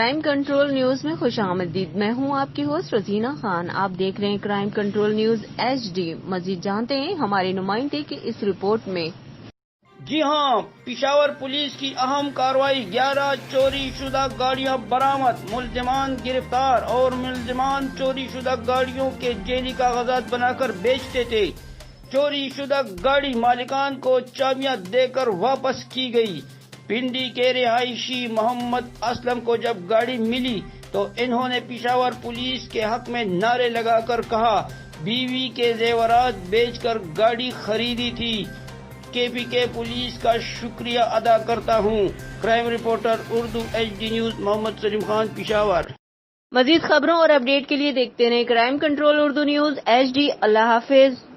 Crime control news میں خوش آمدید. میں ہوں آپ کی ہوسٹ رزینہ خان. آپ دیکھ رہے ہیں کرائم کنٹرول نیوز HD. مزید جانتے ہیں ہمارے نمائندے کی اس رپورٹ میں. جی ہاں، پشاور پولیس کی اہم کارروائی. 11 چوری شدہ گاڑیاں برآمد، ملزمان گرفتار. اور ملزمان چوری شدہ گاڑیوں کے جعلی کاغذات بنا کر بیچتے تھے. چوری شدہ گاڑی مالکان کو چابیاں دے کر واپس کی گئی. پنڈی کے رہائشی محمد اسلم کو جب گاڑی ملی تو انہوں نے پشاور پولیس کے حق میں نعرے لگا کر کہا بیوی کے زیورات بیچ کر گاڑی خریدی تھی. کے پولیس کا شکریہ ادا کرتا ہوں. Crime reporter Urdu HD news Muhammad Saleem Khan, Peshawar. مزید خبروں اور اپڈیٹ کے لیے دیکھتے رہیں crime control Urdu news HD. اللہ حافظ.